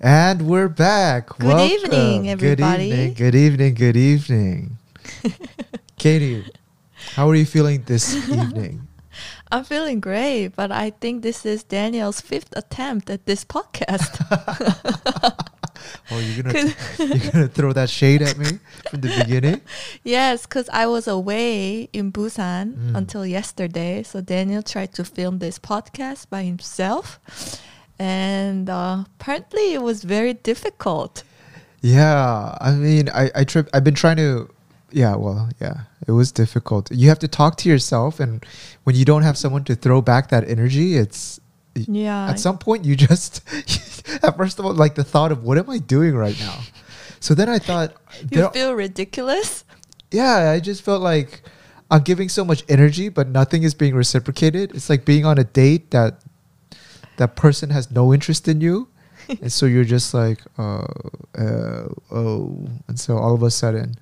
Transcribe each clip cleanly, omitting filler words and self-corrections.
And we're back. Good evening, everybody. Good evening. Katie, how are you feeling this evening? I'm feeling great, but I think this is Daniel's 5th attempt at this podcast. Oh, you're gonna throw that shade at me from the beginning? Yes, because I was away in Busan until yesterday. So Daniel tried to film this podcast by himself. And apparently it was very difficult. Yeah, I mean, I've been trying to, it was difficult. You have to talk to yourself, and when you don't have someone to throw back that energy, at some point you just, at first of all, like the thought of what am I doing right now? So then I thought, you feel ridiculous? Yeah, I just felt like I'm giving so much energy, but nothing is being reciprocated. It's like being on a date that person has no interest in you. And so you're just like, And so all of a sudden,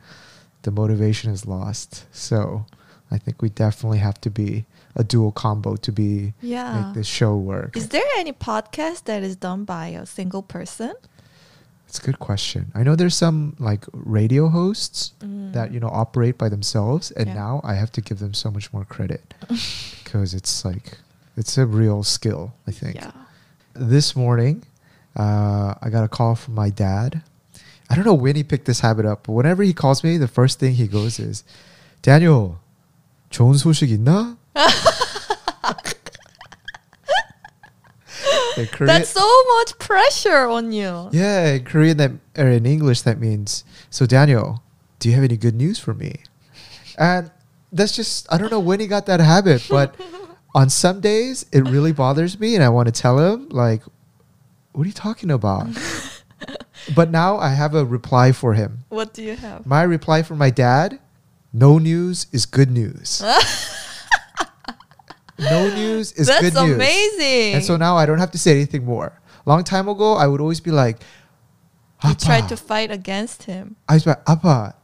the motivation is lost. So I think we definitely have to be a dual combo to make this show work. Is there any podcast that is done by a single person? It's a good question. I know there's some like radio hosts that, operate by themselves. And now I have to give them so much more credit because it's a real skill, I think. Yeah. This morning, I got a call from my dad. I don't know when he picked this habit up, but whenever he calls me, the first thing he goes is, Daniel, 좋은 소식 있나? That's so much pressure on you. Yeah, in Korean or in English, that means, so Daniel, do you have any good news for me? And that's just, I don't know when he got that habit, but on some days, it really bothers me and I want to tell him, like, what are you talking about? But now I have a reply for him. What do you have? My reply for my dad, no news is good news. No news is good news. That's amazing. And so now I don't have to say anything more. Long time ago, I would always be like, you tried to fight against him. I was like, Appa,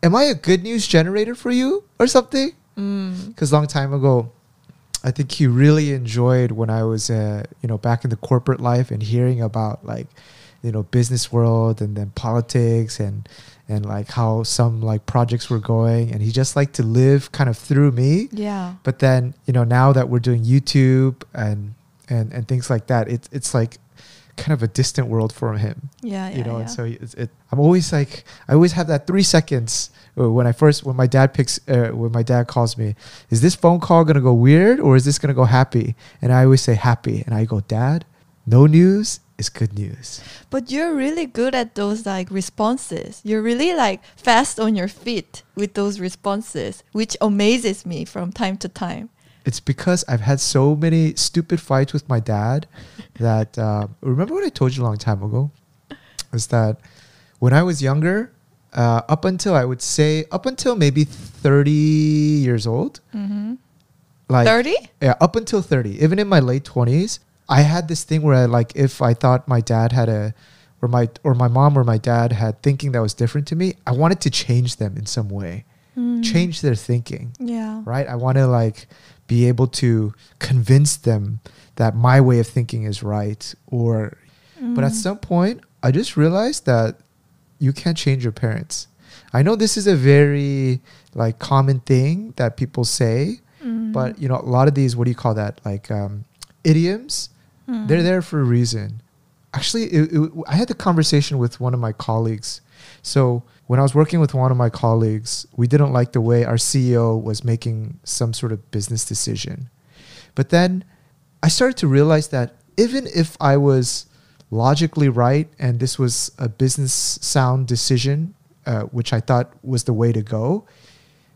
am I a good news generator for you or something? Because long time ago, I think he really enjoyed when I was, back in the corporate life and hearing about business world and then politics and like how some like projects were going, and he just liked to live kind of through me. Yeah. But then now that we're doing YouTube and things like that, it's like kind of a distant world for him. Yeah. And so I'm always like, I always have that 3 seconds when my dad calls me, is this phone call gonna go weird or is this gonna go happy? And I always say happy, and I go, Dad, no news is good news. But you're really good at those like responses. You're really like fast on your feet with those responses, which amazes me from time to time. It's because I've had so many stupid fights with my dad that remember what I told you a long time ago? Was that when I was younger, up until maybe 30 years old. Mm-hmm. Like 30? Yeah, up until 30. Even in my late 20s, I had this thing where if I thought my dad had or my mom or my dad had thinking that was different to me, I wanted to change them in some way. Change their thinking. Yeah. Right? I want to be able to convince them that my way of thinking is right. But at some point, I just realized that you can't change your parents. I know this is a very common thing that people say, but a lot of these, what do you call that? Idioms, they're there for a reason. Actually, I had the conversation with one of my colleagues. So when I was working with one of my colleagues, we didn't like the way our CEO was making some sort of business decision. But then I started to realize that even if I was logically right and this was a business sound decision, which I thought was the way to go,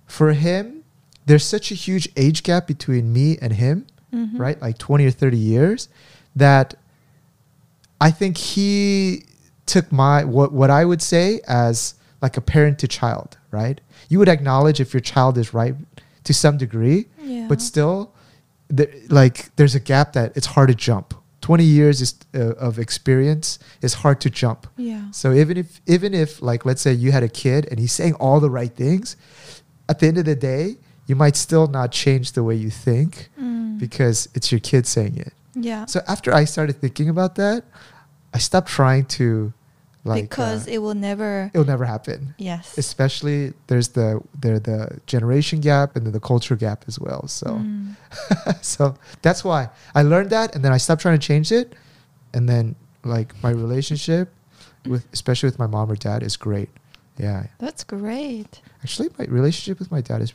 for him, there's such a huge age gap between me and him, right? Like 20 or 30 years, that I think he took what I would say as like a parent to child, right? You would acknowledge if your child is right to some degree, but still, there's a gap that it's hard to jump. 20 years of experience is hard to jump. Yeah. So even if let's say you had a kid and he's saying all the right things, at the end of the day, you might still not change the way you think because it's your kid saying it. Yeah. So after I started thinking about that, I stopped trying to because it'll never happen. Yes. Especially there's the generation gap and then the culture gap as well. So so that's why I learned that, and then I stopped trying to change it, and then like my relationship especially with my mom or dad is great. Yeah. That's great. Actually, my relationship with my dad has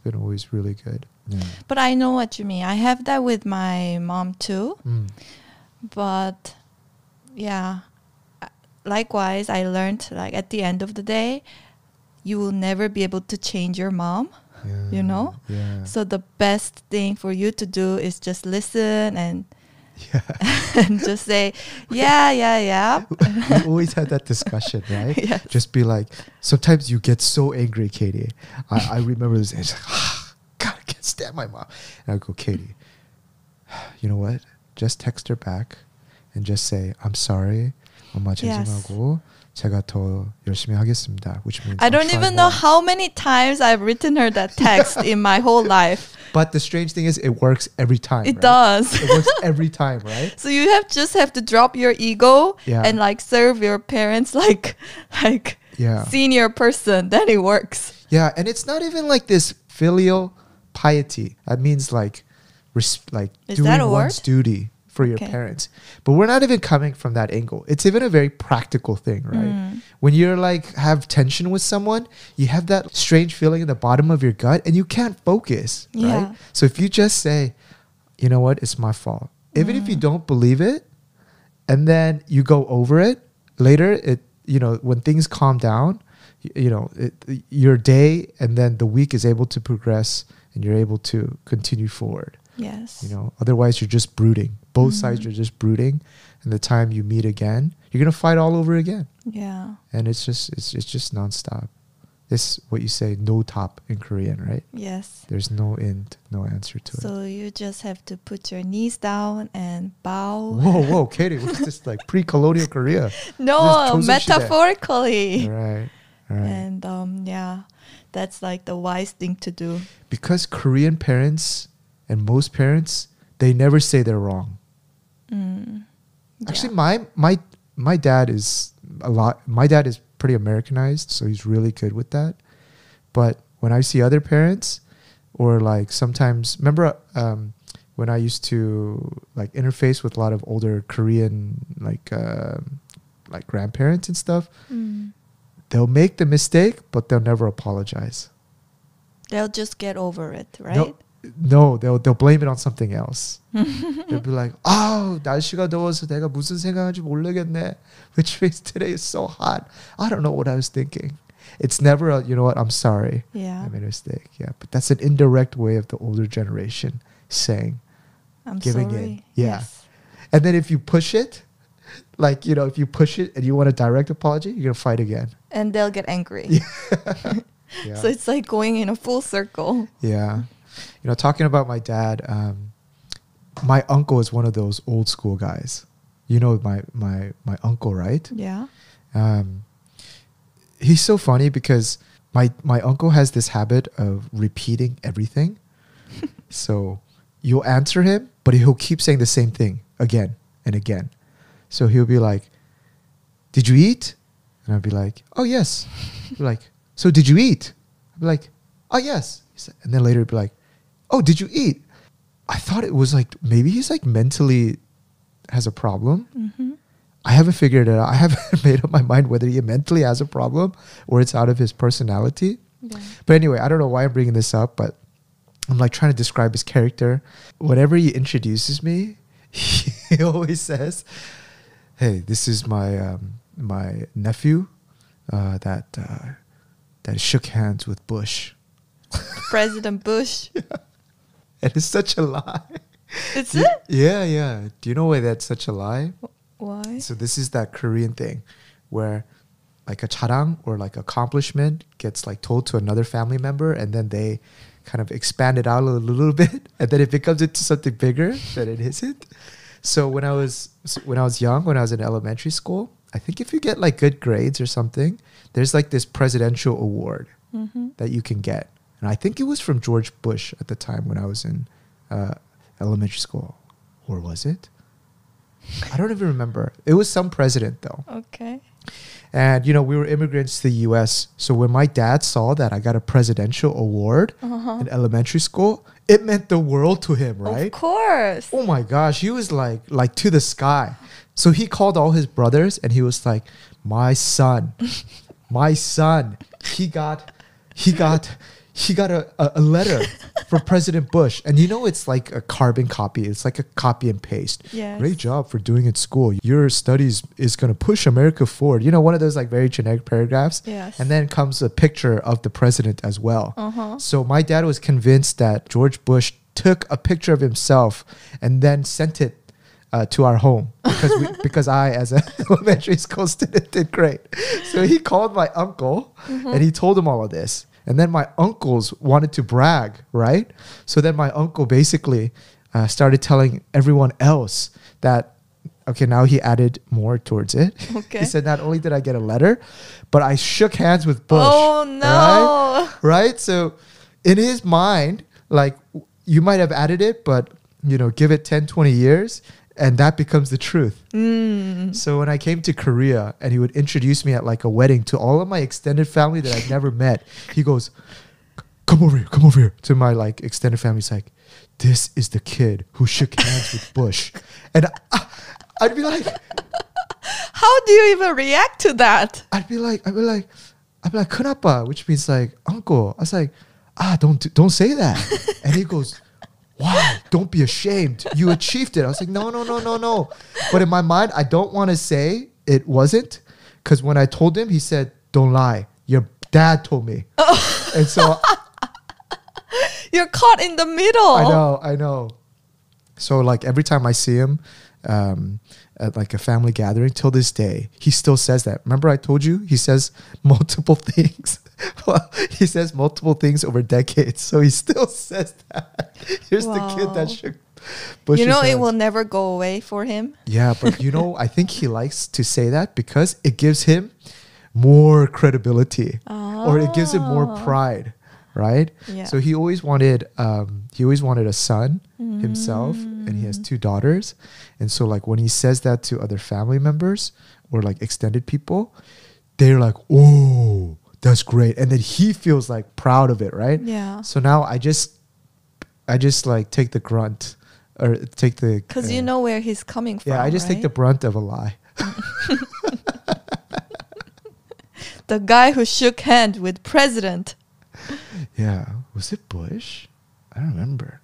been always really good. Yeah. But I know what you mean. I have that with my mom too. But yeah, likewise, I learned like at the end of the day, you will never be able to change your mom, you know? Yeah. So the best thing for you to do is just listen and and just say, yeah. We always had that discussion, right? Yes. Just be like, sometimes you get so angry, Katie. I remember this. It's like, God, I can't stand my mom. And I go, Katie, you know what? Just text her back and just say, I'm sorry. 엄마 죄송하고 제가 더 열심히 하겠습니다. Which means I don't even know how many times I've written her that text in my whole life. But the strange thing is, it works every time. It right? does. It works every time, right? So you just have to drop your ego and like serve your parents like senior person. Then it works. Yeah, and it's not even like this filial piety. That means like doing one's duty for your parents. But we're not even coming from that angle. It's even a very practical thing, right? When you're like have tension with someone, you have that strange feeling in the bottom of your gut and you can't focus, right? So if you just say, you know what, it's my fault. Even if you don't believe it, and then you go over it, later when things calm down, your day and then the week is able to progress and you're able to continue forward. Yes. Otherwise you're just brooding. Both sides are just brooding, and the time you meet again, you're gonna fight all over again. Yeah. And it's just nonstop. This what you say, no top in Korean, right? Yes. There's no end, no answer to it. So you just have to put your knees down and bow. Whoa, Katie, what's this like pre-colonial Korea? No, metaphorically. Right. And that's like the wise thing to do. Because Korean parents and most parents, they never say they're wrong. Actually, my dad is pretty Americanized, so he's really good with that. But when I see other parents, or like sometimes, remember when I used to like interface with a lot of older Korean like grandparents and stuff, they'll make the mistake, but they'll never apologize. They'll just get over it, right? No, they'll blame it on something else. They'll be like, 날씨가 더워서 내가 무슨 생각하는지 모르겠네. Which means today is so hot. I don't know what I was thinking. It's never you know what, I'm sorry. Yeah. I made a mistake. Yeah, but that's an indirect way of the older generation saying, I'm giving sorry. in. Yeah. Yes. And then if you push it, like, if you push it and you want a direct apology, you're going to fight again. And they'll get angry. Yeah. So it's like going in a full circle. Yeah. Talking about my dad, my uncle is one of those old school guys. My uncle, right? Yeah. He's so funny because my uncle has this habit of repeating everything. So you'll answer him, but he'll keep saying the same thing again and again. So he'll be like, did you eat? And I'll be like, oh, yes. He'll be like, so did you eat? I'll be like, oh, yes. And then later he'll be like, oh, did you eat? I thought it was like, maybe he's like mentally has a problem. Mm-hmm. I haven't figured it out. I haven't made up my mind whether he mentally has a problem or it's out of his personality. Yeah. But anyway, I don't know why I'm bringing this up, but I'm like trying to describe his character. Whenever he introduces me, he always says, hey, this is my my nephew that shook hands with Bush. President Bush. Yeah. And it's such a lie. Is it? Yeah. Do you know why that's such a lie? Why? So this is that Korean thing where like a charang or like accomplishment gets like told to another family member and then they kind of expand it out a little bit and then it becomes into something bigger that it isn't. So when I was young, when I was in elementary school, I think if you get like good grades or something, there's like this presidential award that you can get. And I think it was from George Bush at the time when I was in elementary school. Or was it? I don't even remember. It was some president though. Okay. And, we were immigrants to the U.S. So when my dad saw that I got a presidential award in elementary school, it meant the world to him, right? Of course. Oh my gosh. He was like to the sky. So he called all his brothers and he was like, my son, he got a letter from President Bush. And it's like a carbon copy. It's like a copy and paste. Yes. Great job for doing it at school. Your studies is going to push America forward. One of those like very generic paragraphs. Yes. And then comes a picture of the president as well. Uh-huh. So my dad was convinced that George Bush took a picture of himself and then sent it to our home because I, as an elementary school student, did great. So he called my uncle and he told him all of this. And then my uncles wanted to brag, right? So then my uncle basically started telling everyone else that, okay, now he added more towards it. Okay. He said, not only did I get a letter, but I shook hands with Bush. Oh, no. Right? So in his mind, like, you might have added it, but, give it 10, 20 years. And that becomes the truth. So when I came to Korea and he would introduce me at like a wedding to all of my extended family that I'd never met, he goes, come over here to my like extended family. He's like, this is the kid who shook hands with Bush. And I'd be like, how do you even react to that? I'd be like, Kunapa, which means like uncle. I was like, don't say that. And he goes, wow, don't be ashamed. You achieved it. I was like, no. But in my mind, I don't want to say it wasn't. Because when I told him, he said, don't lie. Your dad told me. Oh. And so you're caught in the middle. I know. So like every time I see him at like a family gathering till this day, he still says that. Remember I told you? He says multiple things. Well, he says multiple things over decades. So he still says that. Here's the kid that shook Bush's hands. It will never go away for him. Yeah, but I think he likes to say that because it gives him more credibility or it gives him more pride, right? Yeah. So he always wanted a son himself, and he has 2 daughters. And so like when he says that to other family members or like extended people, they're like, oh, that's great. And then he feels like proud of it, right? Yeah. So now I just like take the grunt or take the... Because you know where he's coming from, yeah, I just take the brunt of a lie. The guy who shook hands with president. Yeah. Was it Bush? I don't remember.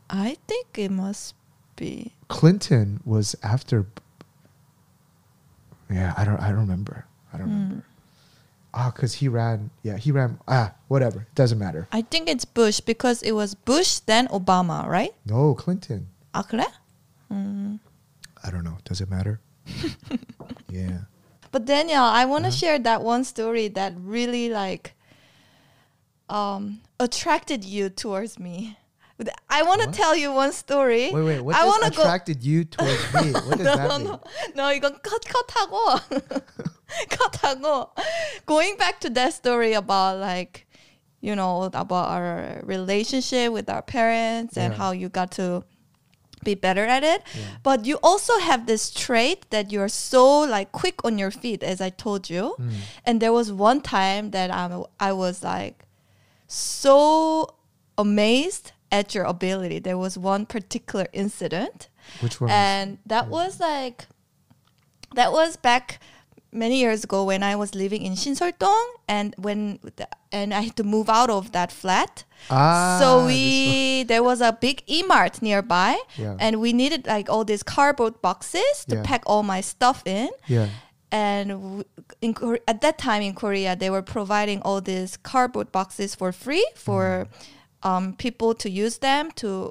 I think it must be. Clinton was after... Yeah, I don't remember. I don't remember. Because he ran, whatever. It doesn't matter. I think it's Bush because it was Bush, then Obama, right? No, Clinton. 그래? I don't know. Does it matter? Yeah. But Daniel, I want to share that one story that really like attracted you towards me. I want to tell you one story. Wait. What does attracted you towards me? What does that mean? No, 이건 컷하고. 컷하고. Going back to that story about like, about our relationship with our parents and how you got to be better at it. Yeah. But you also have this trait that you're so like quick on your feet, as I told you. And there was one time that I was like so amazed at your ability. There was one particular incident. Which one? And that was back many years ago when I was living in Shinseoldong, and I had to move out of that flat. So there was a big E-Mart nearby, and we needed like all these cardboard boxes to pack all my stuff in. Yeah. And at that time in Korea, they were providing all these cardboard boxes for free for people to use them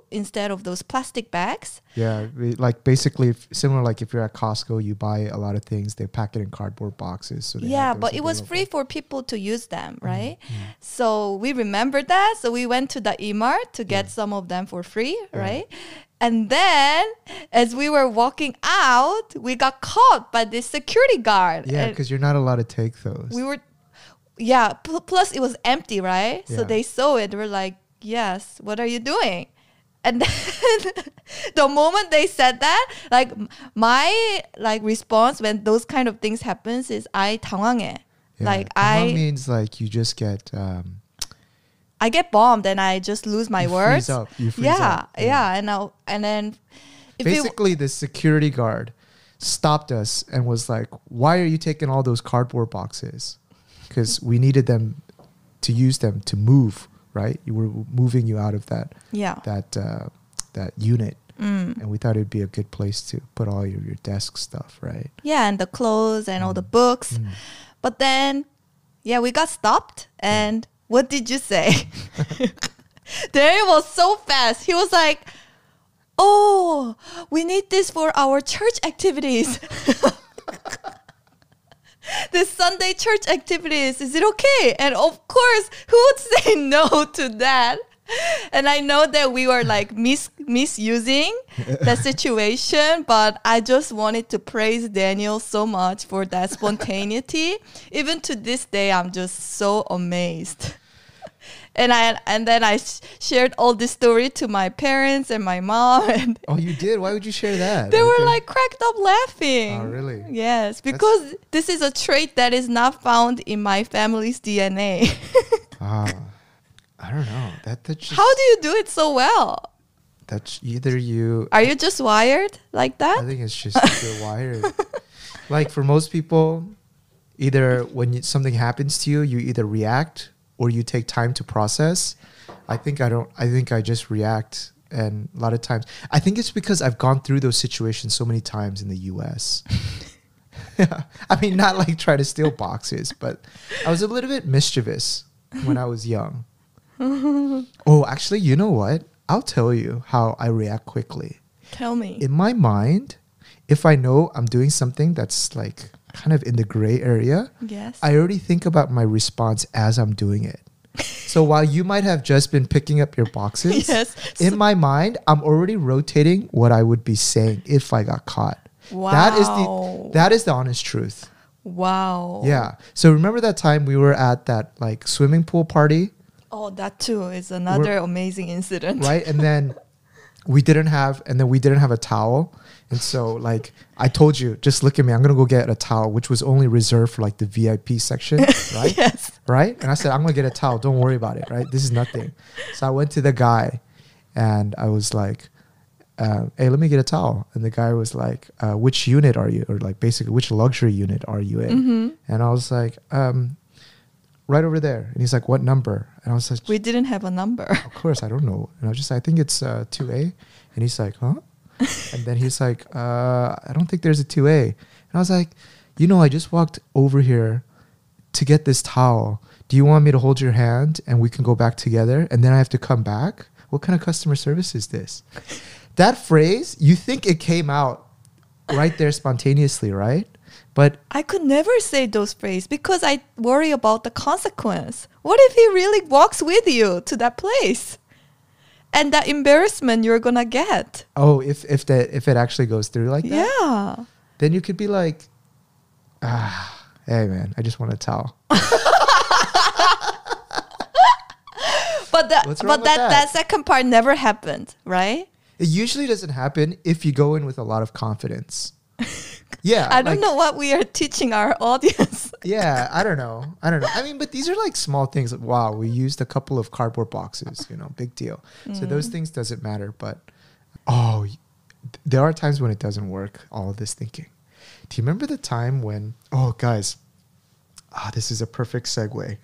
instead of those plastic bags. Yeah, like basically similar like if you're at Costco, you buy a lot of things, they pack it in cardboard boxes. So but it was free for people to use them, right? So we remembered that. So we went to the E-Mart to get some of them for free, right? And then as we were walking out, we got caught by this security guard. Yeah, because you're not allowed to take those. Plus it was empty, right? So they saw it. They were like, yes, what are you doing? And then the moment they said that, like my like response when those kind of things happens is I 당황해. Yeah, Like 당황 means like you just get I get bombed and I just lose my words. You freeze yeah, up. yeah, and then if basically the security guard stopped us and was like, "Why are you taking all those cardboard boxes?" Because we needed them to use them to move. Right, you were moving you out of that that unit, and we thought it'd be a good place to put all your desk stuff, right? Yeah, and the clothes and all the books. But then, yeah, we got stopped. And what did you say? Daniel was so fast. He was like, "Oh, we need this for our church activities." This Sunday church activities, is it okay? And of course, who would say no to that? And I know that we were like misusing the situation, but I just wanted to praise Daniel so much for that spontaneity. Even to this day, I'm just so amazed. And then I shared all this story to my parents and my mom. And oh, you did? Why would you share that? they were like cracked up laughing. Oh, really? Yes, because this is a trait that is not found in my family's DNA. I don't know. That just, How do you do it so well? That's either you. Are you just wired like that? I think it's just you're wired. Like for most people, either when something happens to you, you either react or you take time to process. I think I just react. And a lot of times, I think it's because I've gone through those situations so many times in the US. I mean, not like try to steal boxes, but I was a little bit mischievous when I was young. Oh, actually, you know what? I'll tell you how I react quickly. Tell me. In my mind, if I know I'm doing something that's like kind of in the gray area, Yes. I already think about my response as I'm doing it. So while you might have just been picking up your boxes, Yes. in my mind, I'm already rotating what I would be saying if I got caught. Wow. That is the honest truth. Wow. Yeah. So remember that time we were at that like swimming pool party? Oh, that too is another amazing incident. Right? And then we didn't have a towel. And so like I told you, just look at me, I'm gonna go get a towel, which was only reserved for like the VIP section, right? Yes. Right? And I said, I'm gonna get a towel, don't worry about it, right? This is nothing. So I went to the guy and I was like, hey, let me get a towel. And the guy was like, which unit are you? Or like basically which luxury unit are you in? Mm-hmm. And I was like, right over there. And he's like, what number? And I was like, We didn't have a number. of course, I don't know. And I was just, I think it's 2A. And he's like, huh? And then he's like, I don't think there's a 2A. And I was like, I just walked over here to get this towel. Do you want me to hold your hand and we can go back together? And then I have to come back? What kind of customer service is this? That phrase, you think it came out right there spontaneously, right? But I could never say those phrases because I worry about the consequence. What if he really walks with you to that place? And that embarrassment you're gonna get. oh, if it actually goes through like that, Yeah. then you could be like, hey man, I just want a towel. But What's wrong with that? that second part never happened, right? It usually doesn't happen if you go in with a lot of confidence. Yeah. I don't know what we are teaching our audience. Yeah, I don't know. I mean, but these are like small things. Wow, we used a couple of cardboard boxes, big deal. So those things doesn't matter. But, there are times when it doesn't work, all of this thinking. Do you remember the time when, guys, this is a perfect segue.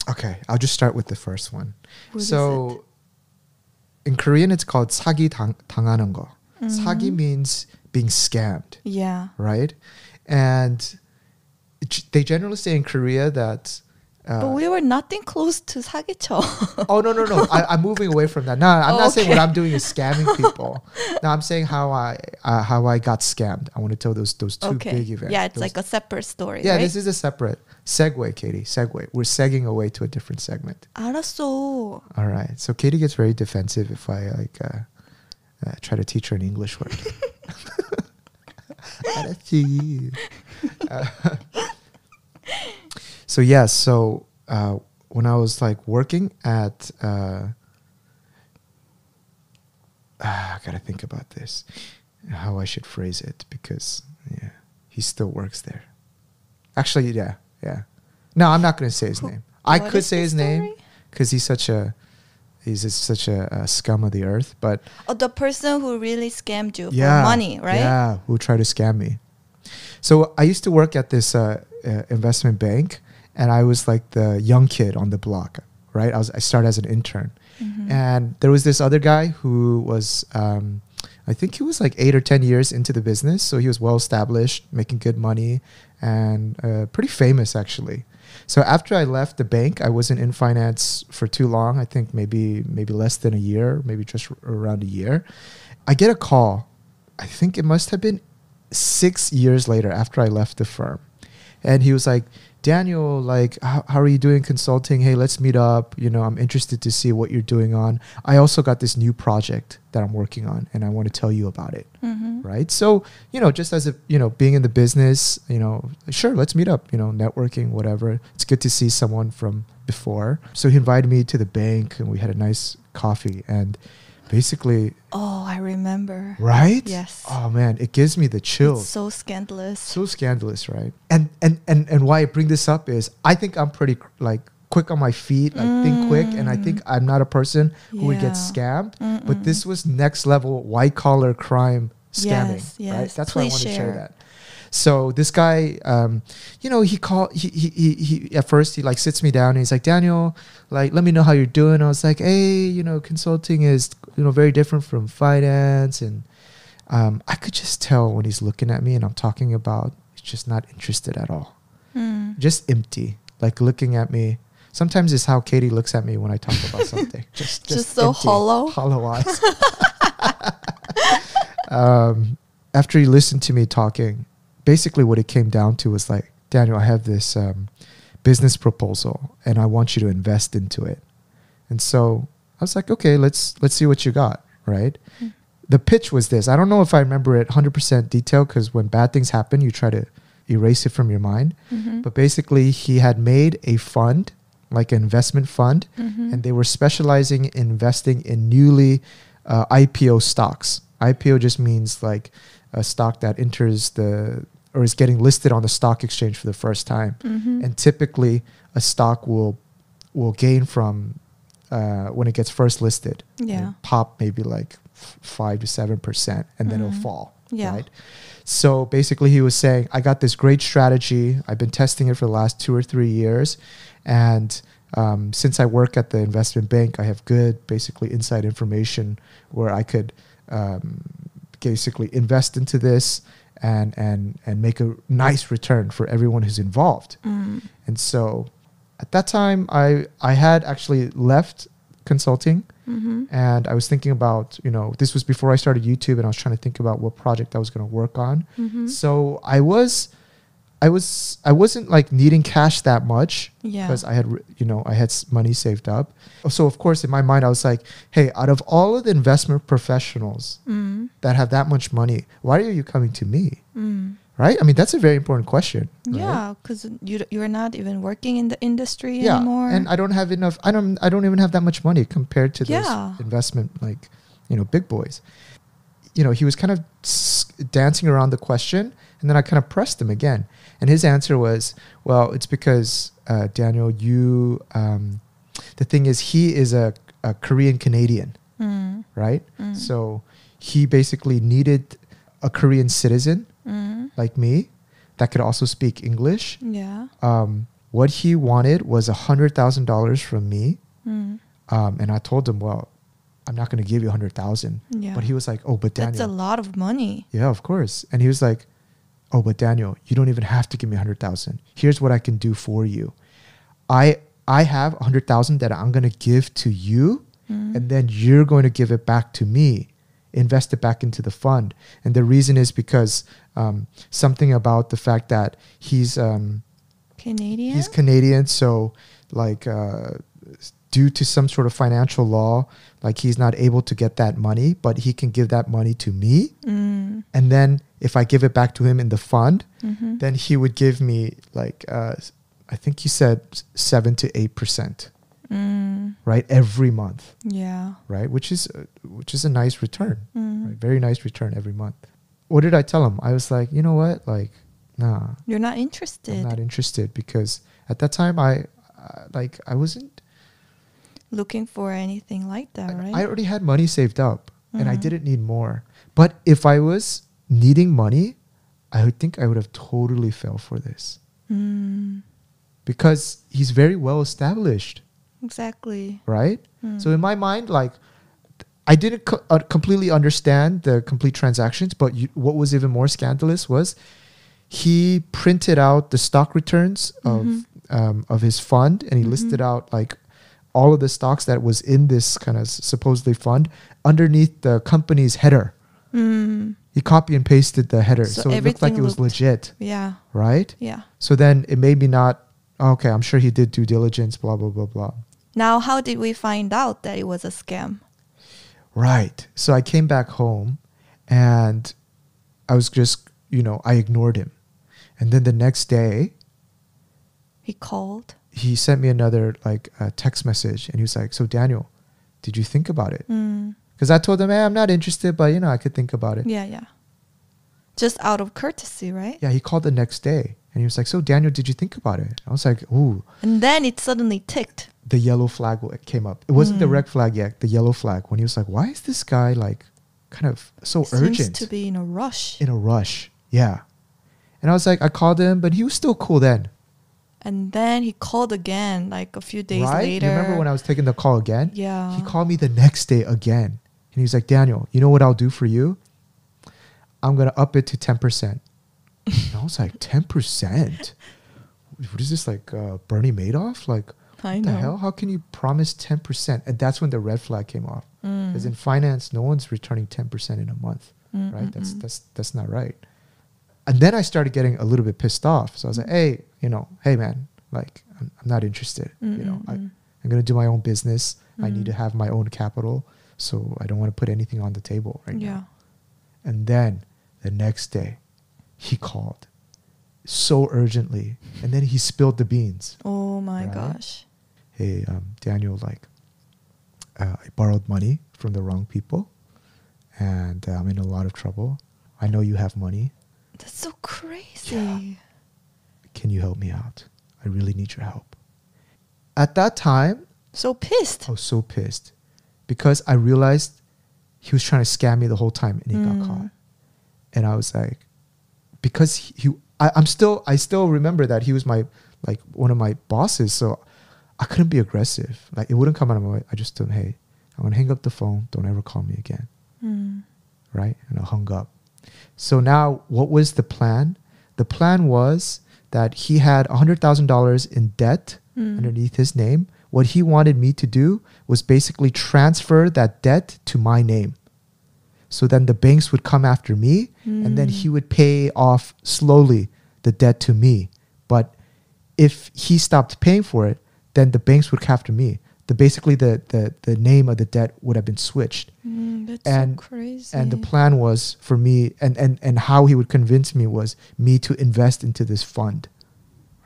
Okay, I'll just start with the first one. What is So in Korean, it's called 사기 당하는 거. 사기 means being scammed, Yeah. right? And they generally say in Korea that... But we were nothing close to 사기쳐. oh, no. I'm moving away from that. No, I'm not saying what Okay. I'm doing is scamming people. No, I'm saying how I got scammed. I want to tell those two big events. Yeah, it's Those- like a separate story, Yeah, right? this is a separate segue, Katie. Segue. We're segging away to a different segment. 알았어. All right. So Katie gets very defensive if I try to teach her an English word. 알았지. So yes. So when I was like working at I gotta think about this, how I should phrase it, because he still works there. Actually, yeah. No, I'm not gonna say his name. I could say his name because he's such a scum of the earth. But the person who really scammed you for money, right? Yeah, who tried to scam me. So I used to work at this investment bank, and I was like the young kid on the block, right? I started as an intern, and there was this other guy who was, I think he was like 8 or 10 years into the business, so he was well established, making good money, and pretty famous actually. So after I left the bank, I wasn't in finance for too long. I think maybe less than a year, maybe just around a year. I get a call. I think it must have been 6 years later after I left the firm. And he was like, Daniel, like, how are you doing consulting? Hey, let's meet up. You know, I'm interested to see what you're doing on. I also got this new project that I'm working on, and I want to tell you about it. Right? So, you know, just as being in the business, sure, let's meet up, networking, whatever. It's good to see someone from before. So he invited me to the bank, and we had a nice coffee, and basically... Oh, I remember. Right? Yes. Oh, man, it gives me the chills. It's so scandalous. So scandalous, right? And why I bring this up is I think I'm pretty quick on my feet, think quick, and I think I'm not a person who would get scammed. But this was next level white collar crime scamming, right? That's why I want to share that. So this guy, he called. He at first he sits me down and he's like, Daniel, let me know how you're doing. I was like, hey, consulting is very different from finance, and I could just tell when he's looking at me and I'm talking about, he's just not interested at all, just empty, looking at me. Sometimes it's how Katie looks at me when I talk about something, just so empty, hollow eyes. After he listened to me talking, basically what it came down to was like, Daniel, I have this business proposal and I want you to invest into it. And so I was like, okay, let's see what you got, right? The pitch was this. I don't know if I remember it 100% detail, because when bad things happen, you try to erase it from your mind. But basically he had made a fund, like an investment fund, and they were specializing in investing in newly IPO stocks. IPO just means like a stock that enters or is getting listed on the stock exchange for the first time. And typically a stock will gain from when it gets first listed. It'll pop maybe like 5 to 7%, and then it'll fall. Right? So basically he was saying, I got this great strategy. I've been testing it for the last 2 or 3 years. And since I work at the investment bank, I have good basically inside information where I could basically invest into this and make a nice return for everyone who's involved. And so at that time, I had actually left consulting, and I was thinking about, this was before I started YouTube, and I was trying to think about what project I was going to work on. So I wasn't like needing cash that much, because I had, I had money saved up. So of course in my mind I was like, hey, out of all of the investment professionals that have that much money, why are you coming to me? Right? I mean, that's a very important question. Yeah, because you're not even working in the industry anymore. And I don't have enough. I don't even have that much money compared to those investment big boys. He was kind of dancing around the question, and then I kind of pressed him again. And his answer was, well, it's because, Daniel, the thing is, he is a Korean Canadian, right? So he basically needed a Korean citizen like me that could also speak English. What he wanted was $100,000 from me. And I told him, well, I'm not going to give you 100,000. But he was like, oh, but Daniel. That's a lot of money. Yeah, of course. And he was like, oh, but Daniel, you don't even have to give me 100,000. Here's what I can do for you. I have 100,000 that I'm going to give to you, and then you're going to give it back to me, invest it back into the fund. And the reason is because something about the fact that he's Canadian. He's Canadian, so due to some sort of financial law, he's not able to get that money, but he can give that money to me. And then if I give it back to him in the fund, then he would give me I think he said 7 to 8%. right? Every month, Yeah. right? Which is a nice return, right? Mm. Very nice return every month. What did I tell him? I was like, you know what? Like, nah, You're not I'm interested. not interested, because at that time I wasn't. Looking for anything like that, right? I already had money saved up, and I Mhm. didn't need more. But if I was needing money, I would think I would have totally fell for this, Mm. because he's very well established, Exactly. right? Mm. So in my mind, like, I didn't completely understand the complete transactions, but what was even more scandalous was he printed out the stock returns of his fund, and he listed out like all of the stocks that was in this kind of supposedly fund underneath the company's header. Mm. He copy and pasted the header, So so it looked like everything it was looked- legit, Yeah. right? Yeah. So then it made me not, okay, I'm sure he did due diligence, blah, blah, blah, blah. Now, how did we find out that it was a scam? Right. So I came back home, and I was just, I ignored him. And then the next day, He called. he sent me another text message, and he was like, so Daniel, did you think about it? Mm. Because I told him, hey, I'm not interested, but I could think about it. Yeah, yeah. Just out of courtesy, right? Yeah, he called the next day, and he was like, so Daniel, did you think about it? I was like, ooh, And then it suddenly ticked. the yellow flag came up. It wasn't the red flag yet, the yellow flag, when he was like, why is this guy like kind of so urgent? Seems to be in a rush. In a rush, yeah. And I was like, I called him, but he was still cool then. And then he called again, like a few days Right? later. You remember when I was taking the call again? Yeah. He called me the next day again. And he was like, Daniel, you know what I'll do for you? I'm going to up it to 10%. And I was like, 10%? What is this, like Bernie Madoff? Like, I what the know. hell? How can you promise 10%? And that's when the red flag came off. Mm. Because in finance, no one's returning 10% in a month. Mm, Right? mm, That's not right. And then I started getting a little bit pissed off. So I was like, hey, hey man, like I'm not interested. I'm going to do my own business. I need to have my own capital. So I don't want to put anything on the table right Yeah. now. And then the next day he called so urgently, and then he spilled the beans. Oh my Right? gosh. Hey, Daniel, I borrowed money from the wrong people, and I'm in a lot of trouble. I know you have money. That's so crazy. Yeah. Can you help me out? I really need your help. At that time, So pissed. I was so pissed because I realized he was trying to scam me the whole time, and he got caught. And I was like, because I still remember that he was one of my bosses, so I couldn't be aggressive. Like, it wouldn't come out of my way. I just told him, hey, I'm gonna hang up the phone. Don't ever call me again. Mm. Right? And I hung up. So now, what was the plan? The plan was that he had $100,000 in debt underneath his name. What he wanted me to do was basically transfer that debt to my name. So then the banks would come after me, and then he would pay off slowly the debt to me. But if he stopped paying for it, then the banks would come after me. Basically, the name of the debt would have been switched. That's And- so crazy. And the plan was for me, and how he would convince me was me to invest into this fund,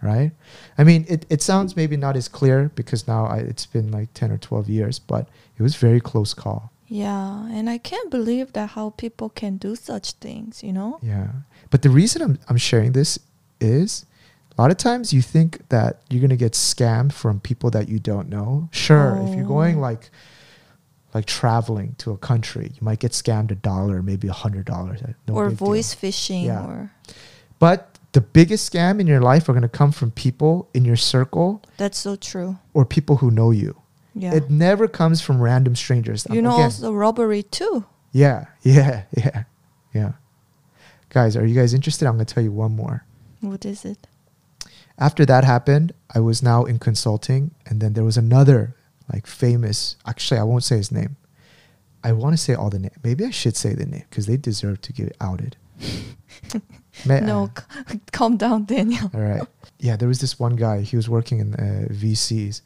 right? I mean, it sounds maybe not as clear because now it's been like 10 or 12 years, but it was very close call. Yeah, and I can't believe that how people can do such things, Yeah. But the reason I'm sharing this is a lot of times you think that you're going to get scammed from people that you don't know. Sure, if you're going like traveling to a country, you might get scammed $1, maybe $100. No or big deal. voice phishing Yeah. or But the biggest scam in your life are going to come from people in your circle that's so true. or people who know you. Yeah. It never comes from random strangers. Again, also robbery too. Yeah. Guys, are you guys interested? I'm going to tell you one more. What is it? After that happened, I was now in consulting, and then there was another famous, actually I won't say his name. I want to say all the name. Maybe I should say the name because they deserve to get outed. No, calm down, Daniel. All right. Yeah, there was this one guy. He was working in VC's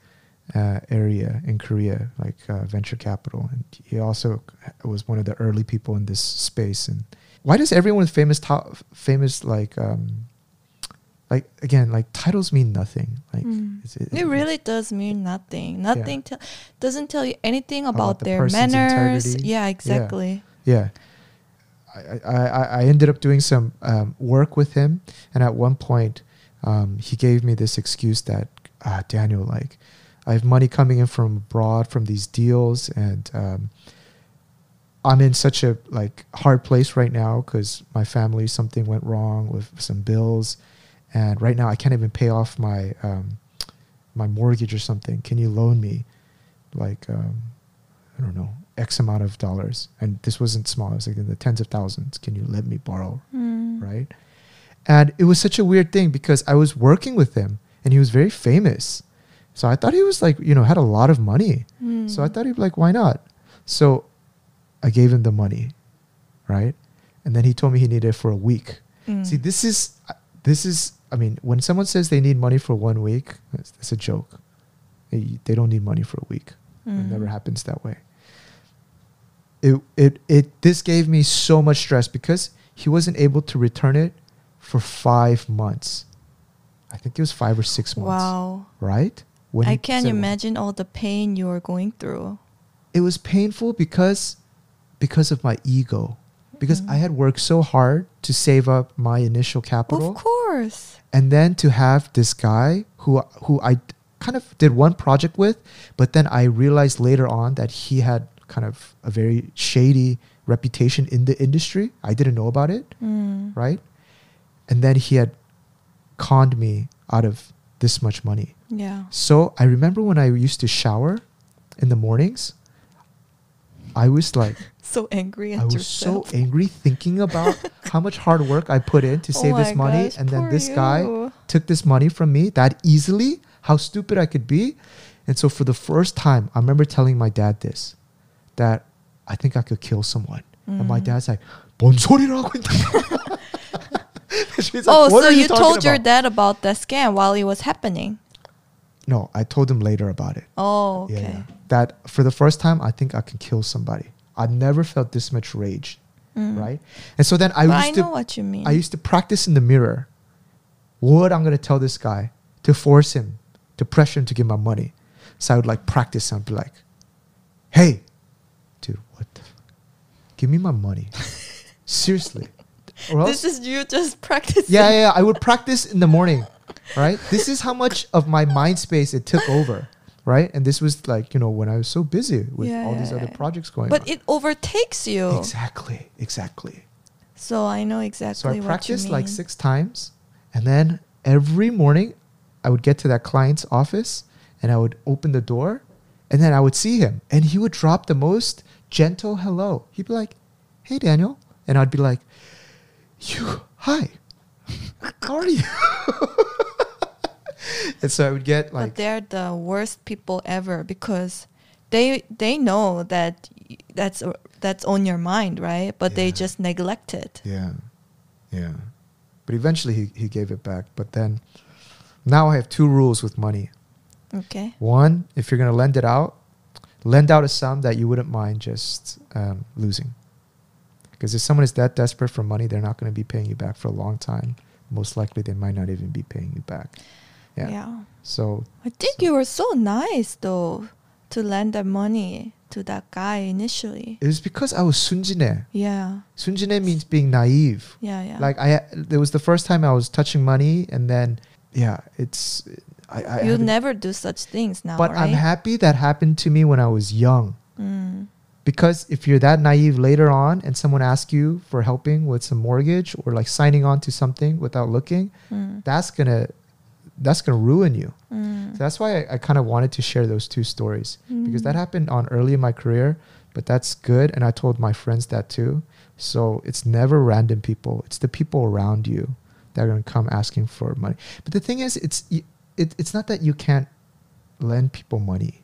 area in Korea, venture capital, and he also was one of the early people in this space. And why does everyone with famous like again, like titles mean nothing. Like It really does mean nothing. Nothing doesn't tell you anything about the their person's manners. integrity. Yeah, exactly. Yeah. I ended up doing some work with him, and at one point he gave me this excuse that Daniel, like, I have money coming in from abroad from these deals, and I'm in such a like hard place right now because my family, something went wrong with some bills, and right now I can't even pay off my my mortgage or something. Can you loan me like I don't know, X amount of dollars? And this wasn't small, it was like in the tens of thousands. Can you let me borrow? Right? And it was such a weird thing because I was working with him and he was very famous. So I thought he was like, you know, had a lot of money. So I thought he'd be like, why not? So I gave him the money, right? And then he told me he needed it for a week. See, this is, I mean, when someone says they need money for 1 week, it's a joke. They don't need money for a week. It never happens that way. This gave me so much stress because he wasn't able to return it for 5 months. I think it was 5 or 6 months. Wow. Right? When I can't imagine all the pain you were going through. It was painful because of my ego. Because I had worked so hard to save up my initial capital. Of course. And then to have this guy who I kind of did one project with, but then I realized later on that he had kind of a very shady reputation in the industry. I didn't know about it, right? And then he had conned me out of this much money. Yeah. So I remember when I used to shower in the mornings, I was like, so angry at I was yourself. so angry thinking about how much hard work I put in to save this money. Gosh, And then poor this you. guy took this money from me that easily. How stupid I could be. And so for the first time, I remember telling my dad this, that I think I could kill someone. And my dad's like, 뭔 소리를 하고 있냐? She's like, Oh, "What so are you talking told your about?" dad about the scam while it was happening? No, I told him later about it. Oh, okay. Yeah. That for the first time, I think I can kill somebody. I never felt this much rage, right? And so then I know what you mean. I used to practice in the mirror what I'm going to tell this guy to force him, to pressure him to give my money. So I would like practice and be like, hey, dude, what the give me my money. Seriously. Or else, This is you just practicing. yeah. I would practice in the morning, right? This is how much of my mind space it took over, right? And this was like, you know, when I was so busy with all these other projects going on. But it overtakes you. Exactly. So I know So exactly I what you practiced mean. like 6 times. And then every morning I would get to that client's office and I would open the door and then I would see him and he would drop the most gentle hello. He'd be like, hey, Daniel. And I'd be like, hi, how are you? And so I would get like, but they're the worst people ever because they know that that's on your mind, right? But they just neglect it. yeah. But eventually he gave it back. But then now I have 2 rules with money. Okay. One, if you're going to lend out a sum that you wouldn't mind just losing. Because if someone is that desperate for money, they're not going to be paying you back for a long time. Most likely, they might not even be paying you back. Yeah. So I think you were so nice though to lend that money to that guy initially. it was because I was sunjine. Yeah. Sunjine means being naive. Yeah. Like it was the first time I was touching money, and then it's I You haven't- never do such things now, But right? I'm happy that happened to me when I was young. Because if you're that naive later on and someone asks you for helping with some mortgage or like signing on to something without looking, that's gonna ruin you. So that's why I kind of wanted to share those 2 stories because that happened on early in my career, but that's good. And I told my friends that too. So it's never random people. It's the people around you that are going to come asking for money. But the thing is, it's not that you can't lend people money,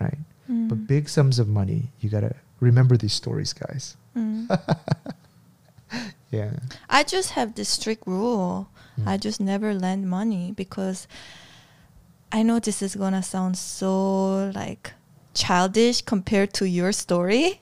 right? But big sums of money, you got to remember these stories, guys. Yeah. I just have this strict rule. I just never lend money because I know this is gonna sound so like childish compared to your story.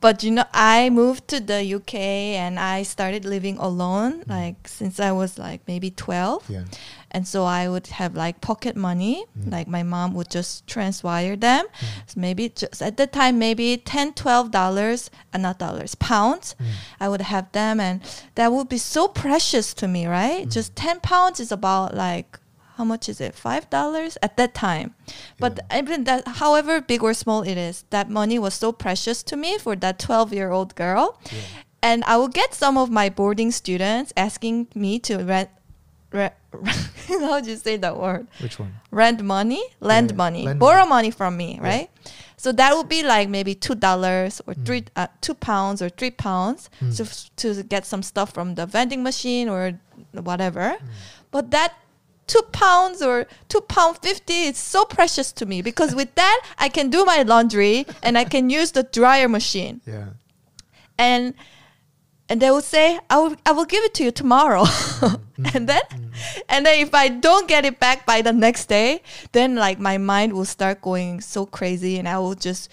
But I moved to the UK and I started living alone, like since I was like maybe 12. Yeah. And so I would have like pocket money, like my mom would just transwire them. So maybe just at the time, maybe $10, $12, not dollars, pounds. I would have them, and that would be so precious to me, right? Just 10 pounds is about like, how much is it? $5 at that time. But even that, however big or small it is, that money was so precious to me for that 12-year-old girl. Yeah. And I would get some of my boarding students asking me to rent how do you say that word? Which one? Lend money, Lend borrow money from me, right? So that would be like maybe $2 or £2 or £3 to get some stuff from the vending machine or whatever. But that £2 or £2.50 is so precious to me, because with that I can do my laundry and I can use the dryer machine. Yeah. And they would say, I will give it to you tomorrow. and then if I don't get it back by the next day, then like my mind will start going so crazy, and I will just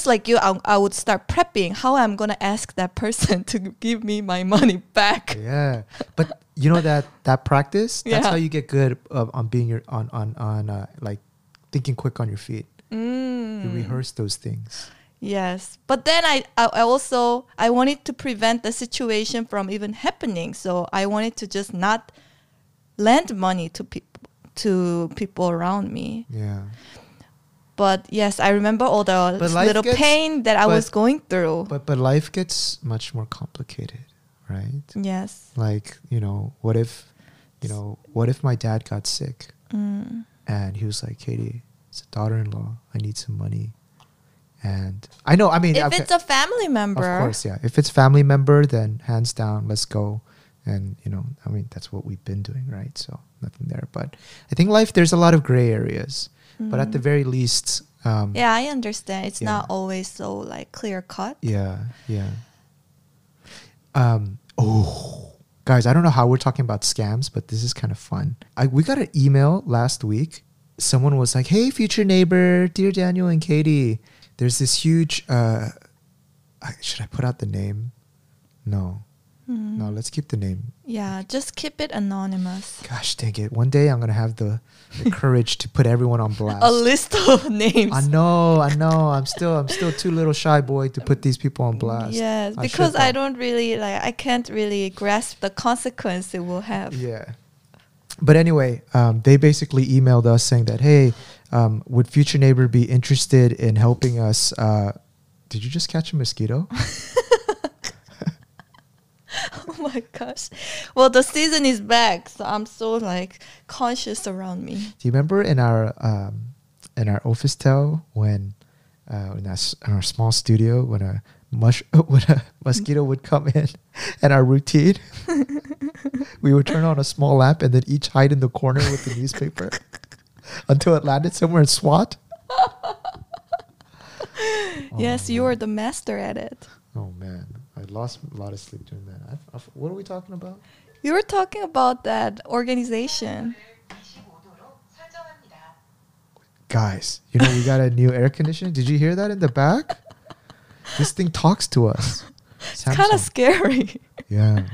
like you, I would start prepping how I'm gonna ask that person to give me my money back. Yeah, but you know that practice. That's how you get good on being like thinking quick on your feet. You rehearse those things. Yes, but then I also wanted to prevent the situation from even happening, so I wanted to just not lend money to people around me. Yeah. But yes, I remember all the little pain that I was going through. But life gets much more complicated, right? Yes. Like, what if my dad got sick and he was like, Katie, it's a daughter-in-law, I need some money. And I know, if it's a family member, of course, yeah. If it's family member, then hands down, let's go. And that's what we've been doing, right? So nothing there. But I think life, there's a lot of gray areas. But at the very least, I understand. It's not always so like clear cut. Yeah, yeah. Guys, I don't know how we're talking about scams, but this is kind of fun. We got an email last week. Someone was like, "Hey, future neighbor, dear Daniel and Katie. There's this huge, should I put out the name? No, let's keep the name. Yeah, just keep it anonymous. Gosh, dang it. One day I'm going to have the courage to put everyone on blast. A list of names. I know. I'm still too little shy boy to put these people on blast. Yes, because I don't really, I can't really grasp the consequence it will have. Yeah. But anyway, they basically emailed us saying that, hey, would future neighbor be interested in helping us? Did you just catch a mosquito? Oh my gosh. Well, the season is back, so I'm so conscious around me. Do you remember in our office tell when in our small studio when a mosquito would come in, and our routine, we would turn on a small lamp and then each hide in the corner with the newspaper until it landed somewhere in SWAT. Yes, you are the master at it. Oh man, I lost a lot of sleep doing that. What are we talking about? You were talking about that organization. Guys, we got a new air conditioner. Did you hear that in the back? This thing talks to us. It's kind of scary. Yeah.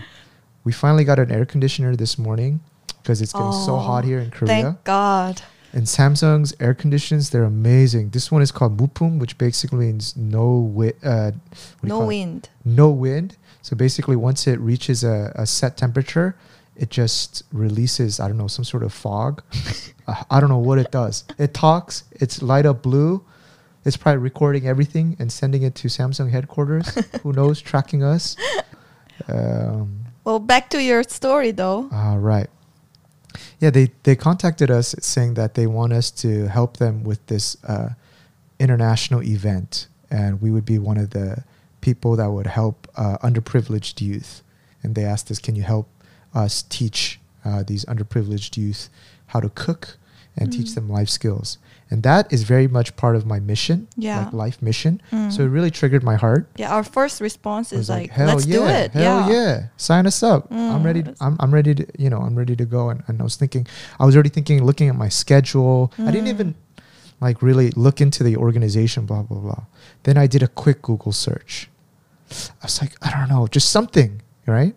We finally got an air conditioner this morning because it's getting so hot here in Korea. Thank God. And Samsung's air conditioners, they're amazing. This one is called Mupum, which basically means no wind. No wind. So basically once it reaches a set temperature, it just releases, I don't know, some sort of fog. I don't know what it does. It talks. It's light up blue. It's probably recording everything and sending it to Samsung headquarters. Who knows, tracking us. Well, back to your story, though. Right. Yeah, they contacted us saying that they want us to help them with this international event. And we would be one of the people that would help underprivileged youth. And they asked us, can you help us teach these underprivileged youth how to cook and teach them life skills? And that is very much part of my mission, like life mission. So it really triggered my heart. Yeah, our first response is like, hell let's do it. Hell yeah. Sign us up. I'm ready. I'm ready to, I'm ready to go. And I was already thinking, looking at my schedule. I didn't even really look into the organization, blah, blah, blah. Then I did a quick Google search. I was like, I don't know, just something, right?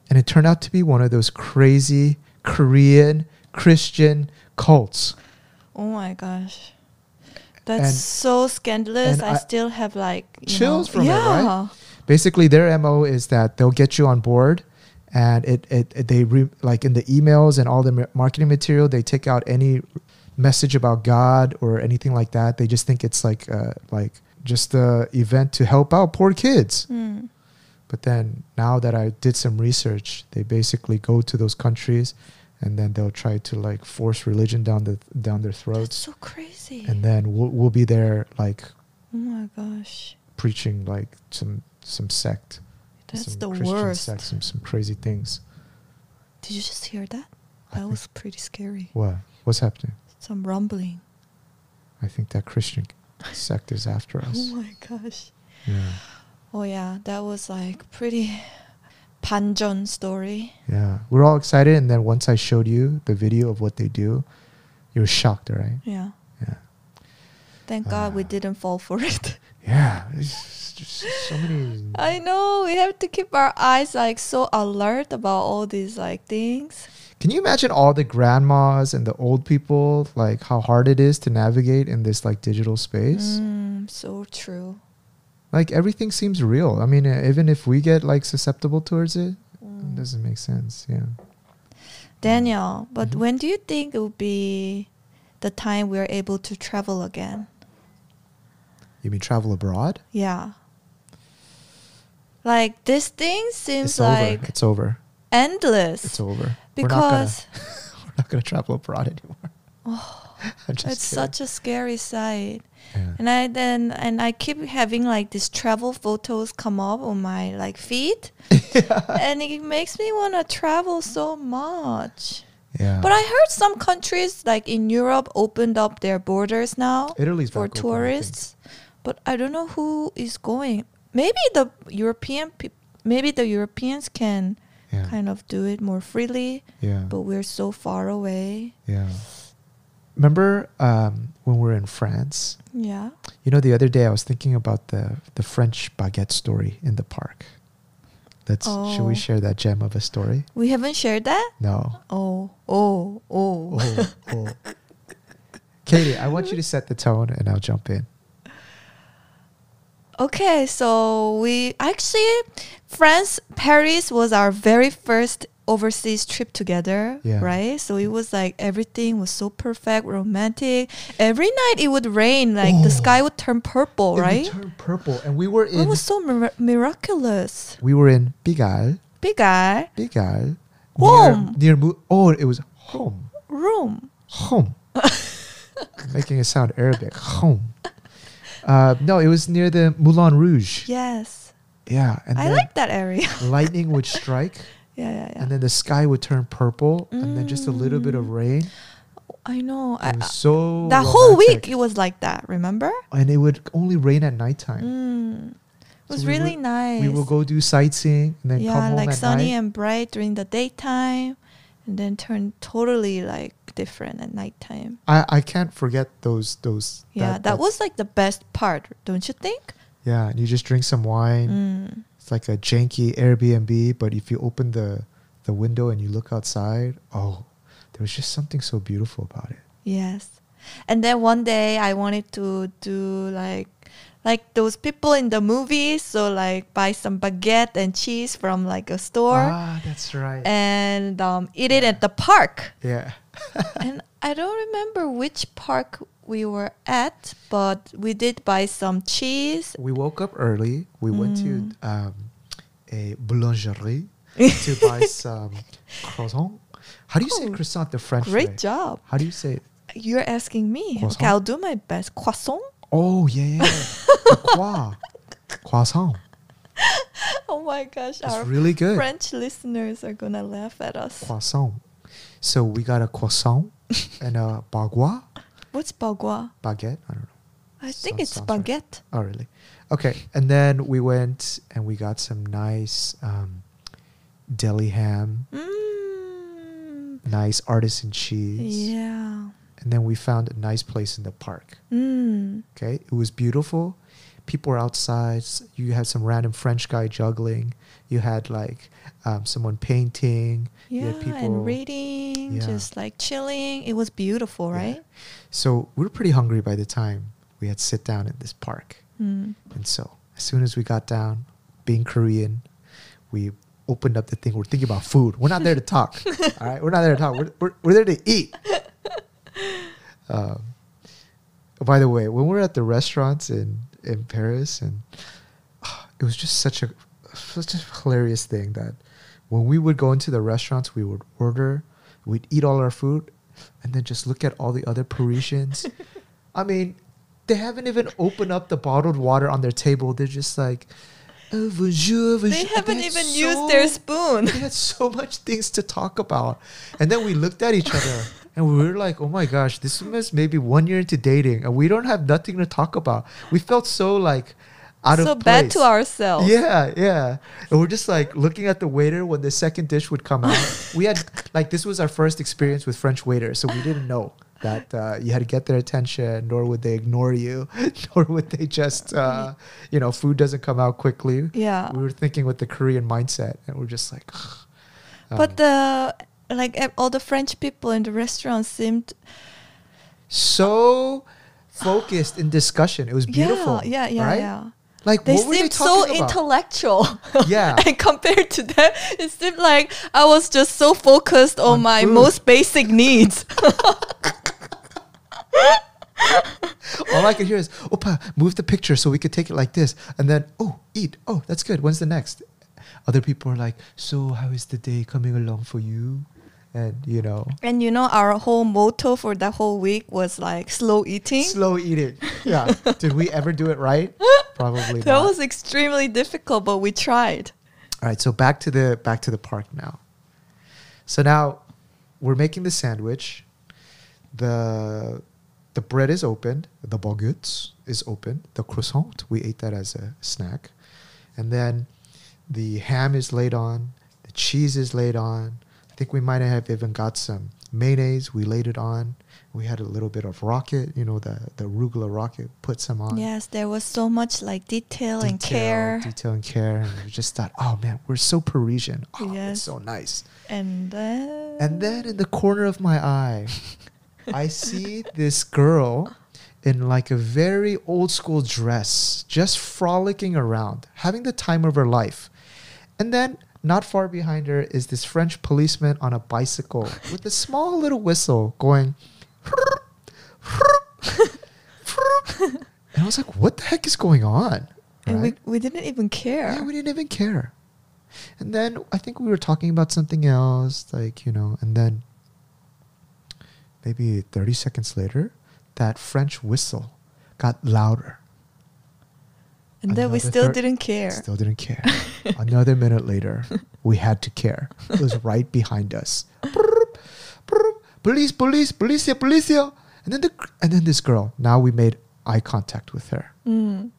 And it turned out to be one of those crazy Korean Christian cults. Oh my gosh. That's And- so scandalous. and I still have like chills from it, yeah. right? Basically, their MO is that they'll get you on board, and like in the emails and all the marketing material, they take out any message about God or anything like that. They just think it's like just a event to help out poor kids. Mm. But then now that I did some research, they basically go to those countries, and then they'll try to like force religion down their That's throats, so crazy. and then we'll be there like Oh my gosh. preaching like some sect. That's some the Christian worst. sect, some crazy things. Did you just hear that? I That think- was pretty scary. What's happening? Some rumbling. I think that Christian sect is after us. Oh my gosh. Yeah, Oh yeah, that was like pretty 반전 story. yeah. We're all excited, and then once I showed you the video of what they do, you were shocked, right? Yeah. Yeah. Thank God we didn't fall for it. Yeah, it's just so many. I know, we have to keep our eyes like so alert about all these like things. Can you imagine all the grandmas and the old people, like how hard it is to navigate in this like digital space? So true. Like everything seems real. I mean, even if we get like susceptible towards it, it doesn't make sense. Yeah. Daniel, but Mhm. when do you think it will be the time we're able to travel again? You mean travel abroad? Yeah. Like this thing seems It's like over. It's over. endless. It's over. Because we're not gonna travel abroad anymore. I'm just it's kidding. such a scary sight. Yeah. And I keep having like these travel photos come up on my like feed, and it makes me want to travel so much. Yeah. But I heard some countries like in Europe opened up their borders now Italy's for back open, I think. tourists. But I don't know who is going. Maybe the Europeans can Yeah. kind of do it more freely, Yeah. but we're so far away. Yeah. Remember when we were in France? Yeah. You know, the other day I was thinking about the French baguette story in the park. Should we Oh. share that gem of a story? We haven't shared that? No. Oh. Oh. Katie, I want you to set the tone and I'll jump in. Okay, so Paris was our very first overseas trip together, Yeah. right? So it was like everything was so perfect, romantic. Every night it would rain, like the Oh. sky would turn purple, It would right? turn purple, and we were It in was so miraculous. Pigalle. Big eye, Home. It was home. room. Home. Making it sound Arabic. Home. No, it was near the Moulin Rouge. Yes. Yeah. And I then like that area. lightning would strike, yeah. and then the sky would turn purple, and then just a little bit of rain. I know. It was so That whole romantic. week it was like that, remember? And it would only rain at nighttime. It was So we really would- nice. We will go do sightseeing and then come Yeah, home like at sunny night. and bright during the daytime, and then turn totally like different at nighttime. I can't forget those. Yeah, that was like the best part, don't you think? Yeah, and you just drink some wine. It's like a janky Airbnb, but if you open the window and you look outside, there was just something so beautiful about it. Yes. And then one day I wanted to do like those people in the movies, so like buy some baguette and cheese from like a store Ah, that's right. and eat it at the park. Yeah. And I don't remember which park we were at, but we did buy some cheese. We woke up early. We went to a boulangerie to buy some croissant. How do you say Oh, croissant the French way? Great job. How do you say it? You're asking me. Croissant? Okay, I'll do my best. Croissant? Oh, yeah. The croissant. Oh my gosh, It's our really good. French listeners are gonna laugh at us. Croissant. So we got a croissant and a bagua. What's bagua? Baguette? I don't know. I think Sounds- it's sounds right. baguette. Oh, really? Okay. And then we went and we got some nice deli ham, nice artisan cheese. Yeah. And then we found a nice place in the park. Mm. Okay. It was beautiful, people were outside. You had some random French guy juggling. You had like someone painting. You Yeah, had people, and reading, just like chilling. It was beautiful, right? So we were pretty hungry by the time we had sit down in this park. Mm. And so as soon as we got down, being Korean, we opened up the thing. We're thinking about food. We're not there to talk. All right, we're not there to talk. We're there to eat. By the way, when we were at the restaurants in Paris, and it was just such a hilarious thing that when we would go into the restaurants, we would order, we'd eat all our food, and then just look at all the other Parisians. I mean, they haven't even opened up the bottled water on their table. They're just like, oh, bonjour, bonjour. They haven't even used their spoon. They had so much things to talk about. And then we looked at each other and we were like, oh my gosh, this was maybe 1 year into dating and we don't have nothing to talk about. We felt so like out of place. So bad to ourselves. Yeah. And we're just like looking at the waiter when the second dish would come out. We had like, this was our first experience with French waiters. So we didn't know that you had to get their attention, nor would they ignore you, nor would they just, food doesn't come out quickly. Yeah. We were thinking with the Korean mindset, and we're just like... but all the French people in the restaurant seemed... so focused in discussion. It was beautiful. Yeah. Like, they what were seemed they talking so about? Intellectual. Yeah. And compared to them, it seemed like I was just so focused on my food. most basic needs. All I could hear is, Opa, move the picture so we could take it like this. And then, oh, eat. Oh, that's good. When's the next? Other people are like, so how is the day coming along for you? And, And our whole motto for that whole week was like slow eating. Slow eating. Yeah. Did we ever do it right? Probably That not. was extremely difficult, but we tried. All right, so back to the park now. So now we're making the sandwich. The bread is opened. The baguette is open. The croissant, we ate that as a snack. And then the ham is laid on. The cheese is laid on. I think we might have even got some mayonnaise. We laid it on. We had a little bit of rocket, the arugula rocket, put some on. Yes, there was so much like detail and care. Detail and care. And we just thought, oh man, we're so Parisian. Oh, yes. it's so nice. And then in the corner of my eye, I see this girl in like a very old school dress, just frolicking around, having the time of her life. And then not far behind her is this French policeman on a bicycle with a small little whistle going. And I was like, what the heck is going on? And right? we didn't even care. Yeah, we didn't even care. And then I think we were talking about something else, and then maybe 30 seconds later, that French whistle got louder. And then we still didn't care. Still didn't care. Another minute later, we had to care. It was right behind us. Police, policia. And then this girl. Now we made eye contact with her. Mm.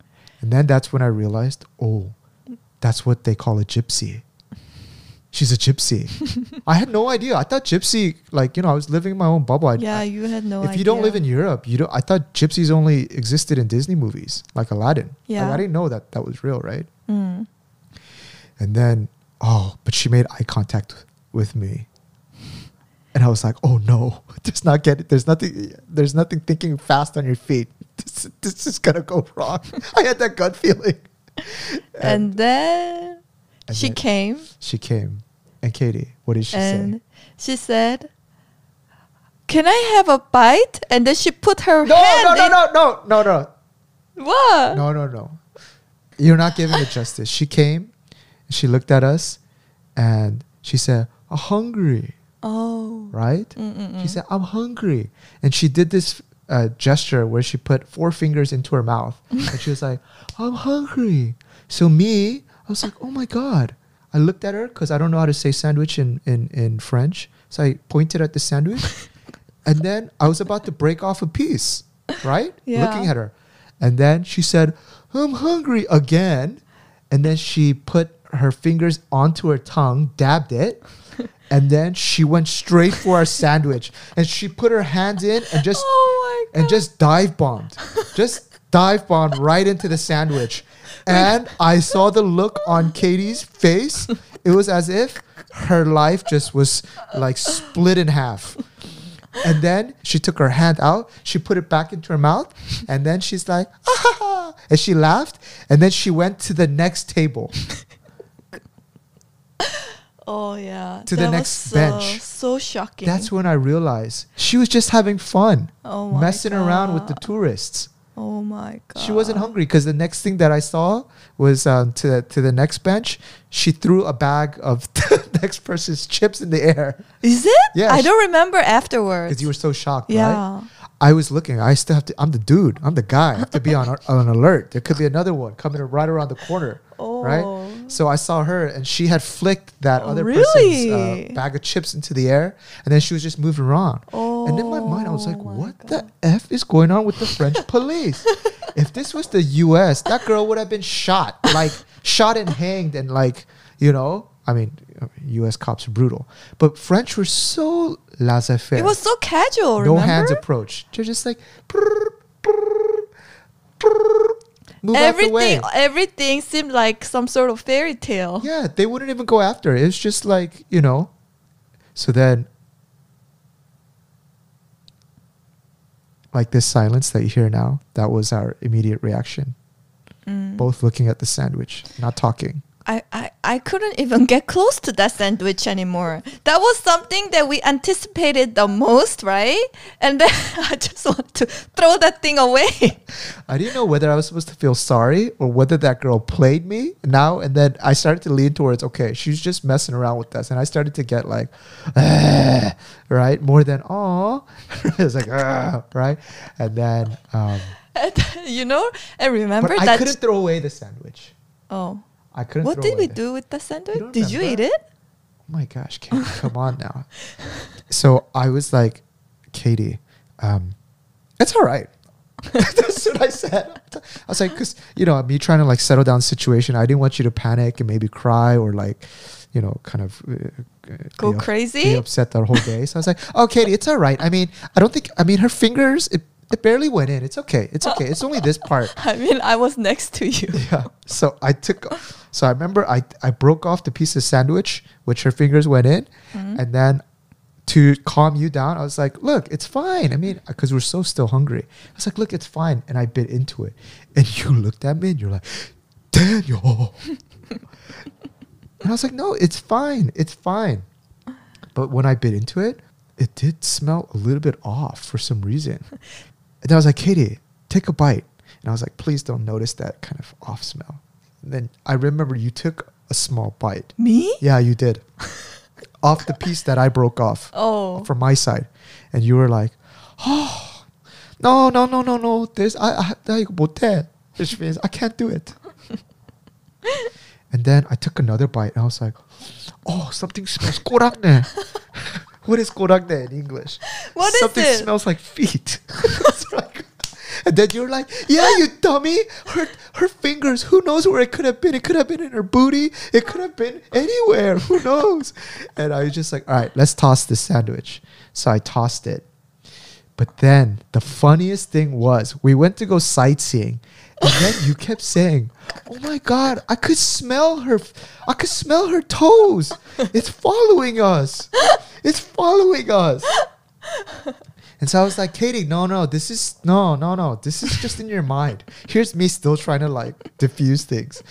And then that's when I realized, oh, that's what they call a gypsy. She's a gypsy. I had no idea. I thought gypsy, I was living in my own bubble. You had no idea. If you don't live in Europe, I thought gypsies only existed in Disney movies, like Aladdin. Yeah. I didn't know that was real, right? Mm. And then, but she made eye contact with me. And I was like, oh no, there's nothing thinking fast on your feet. This is going to go wrong. I had that gut feeling. And then she came. She came. And Katie, what did she say? She said, can I have a bite? And then she put her hand No. What? No. You're not giving it justice. She came, and she looked at us, and she said, I'm hungry. Oh. Right? Mm-mm-mm. She said, I'm hungry. And she did this gesture where she put 4 fingers into her mouth. And she was like, I'm hungry. So I was like, oh my God. I looked at her because I don't know how to say sandwich in French. So I pointed at the sandwich. And then I was about to break off a piece, right? Yeah. Looking at her. And then she said, I'm hungry again. And then she put her fingers onto her tongue, dabbed it. And then she went straight for our sandwich. And she put her hands in and just dive bombed. Just dive bomb right into the sandwich. And I saw the look on Katie's face. It was as if her life just was like split in half. And then she took her hand out. She put it back into her mouth. And then she's like, ah, and she laughed. And then she went to the next table. Oh, yeah. To the next bench. So shocking. That's when I realized she was just having fun. Oh my messing around with the God. tourists. Oh, my God. She wasn't hungry because the next thing that I saw was to the next bench. She threw a bag of the next person's chips in the air. Is it? Yeah, I don't remember afterwards. Because you were so shocked, Yeah. right? I was looking. I still have to. I'm the dude. I'm the guy. I have to be on alert. There could be another one coming right around the corner, right? So I saw her, and she had flicked that other person's bag of chips into the air, and then she was just moving around. And in my mind, I was like, "What the f is going on with the French police? If this was the U.S., that girl would have been shot, like shot and hanged, and like I mean, U.S. cops are brutal, but French were so laissez-faire. It was so casual, No remember? hands approach. They're just like, brrr, brrr, brrr, move out the way. Everything seemed like some sort of fairy tale. Yeah, they wouldn't even go after it. It was just like, So then, like this silence that you hear now, that was our immediate reaction. Both looking at the sandwich, not talking. I couldn't even get close to that sandwich anymore. That was something that we anticipated the most, right? And then I just want to throw that thing away. I didn't know whether I was supposed to feel sorry or whether that girl played me now. And then I started to lean towards, okay, she's just messing around with us. And I started to get like, right? More than, oh, it's like, right? And then, and remember but that. I couldn't throw away the sandwich. Oh. I couldn't. What did we do with the sandwich? Did you eat it? Oh my gosh, Katie, come on now. So I was like, Katie, it's all right. That's what I said. I was like, because, me trying to like settle down the situation. I didn't want you to panic and maybe cry or like, kind of go crazy, be upset that whole day. So I was like, oh, Katie, it's all right. I mean, her fingers, it barely went in. It's okay. It's okay. It's only this part. I was next to you. Yeah. So I remember I broke off the piece of sandwich, which her fingers went in. And then to calm you down, I was like, look, it's fine. I mean, because we're so still hungry. I was like, look, it's fine. And I bit into it. And you looked at me and you're like, Daniel. And I was like, no, it's fine. It's fine. But when I bit into it, it did smell a little bit off for some reason. And I was like, Katie, take a bite. And I was like, please don't notice that kind of off smell. And then I remember you took a small bite. Me? Yeah, you did. Off the piece that I broke off. Oh. From my side. And you were like, oh, no. I 이거 못해. Which means I can't do it. And then I took another bite and I was like, oh, something smells 꼬랑내. What is 꼬랑내 in English? What is something it? smells like feet. And then you're like, yeah, you dummy. Her fingers, who knows where it could have been? It could have been in her booty. It could have been anywhere. Who knows? And I was just like, all right, let's toss this sandwich. So I tossed it. But then the funniest thing was we went to go sightseeing. And then you kept saying, oh my God, I could smell her. I could smell her toes. It's following us. It's following us. And so I was like, Katie, no, this is just in your mind. Here's me still trying to like diffuse things.